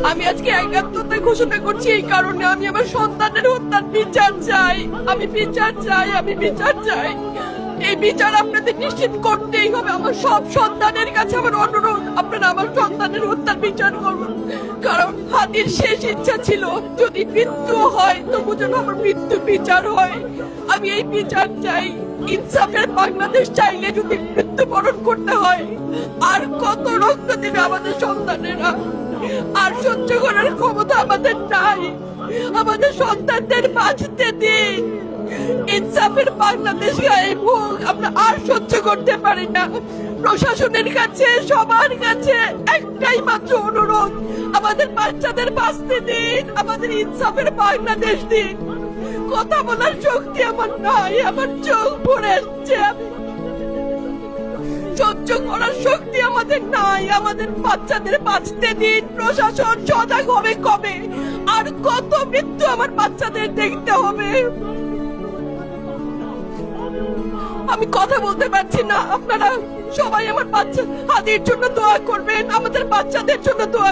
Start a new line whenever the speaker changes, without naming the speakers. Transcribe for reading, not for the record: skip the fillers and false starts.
আমি আজকে একাত্মতা ঘোষণা করছি এই কারণে, আমি আমার সন্তানের হত্যার বিচার চাই। আমি বিচার চাই, আমি বিচার চাই। এই বিচার আপনাদের নিশ্চিত করতেই হবে। আমার সব সন্তানের কাছে আমার অনুরোধ, আপনারা আমার সন্তানের হত্যার বিচার করুন। কারণ হাদির শেষ ইচ্ছা ছিল যদি মৃত্যু হয় তবু যেন আমার মৃত্যু বিচার হয়। আমি এই বিচার চাই। ইনসাফের বাংলাদেশ চাইলে যদি মৃত্যুবরণ করতে হয়, আর কত রক্ত দেবে আমাদের সন্তানেরা? আর সহ্য করার ক্ষমতা আমাদের নাই। আমাদের সন্তানদের বাঁচতে দিন। ইনসাফের বাংলাদেশ গায়েব হোক। আমরা আর সহ্য করতে পারি না। প্রশাসনের কাছে, সবার কাছে একটাই মাত্র অনুরোধ, আমাদের বাচ্চাদের বাঁচতে দিন, আমাদের ইনসাফের বাংলাদেশ দিন। কথা বলার শক্তি আমার নাই, আমার চোখ ভরে আসছে। সহ্য করার শক্তি আমাদের নাই। আমাদের বাচ্চাদের বাঁচতে দিন। প্রশাসন সজাগ হবে কবে? আর কত মৃত্যু আমার বাচ্চাদের দেখতে হবে? আমি কথা বলতে পারছি না। আপনারা সবাই আমার বাচ্চা হাদির জন্য দোয়া করবেন, আমাদের বাচ্চাদের জন্য দোয়া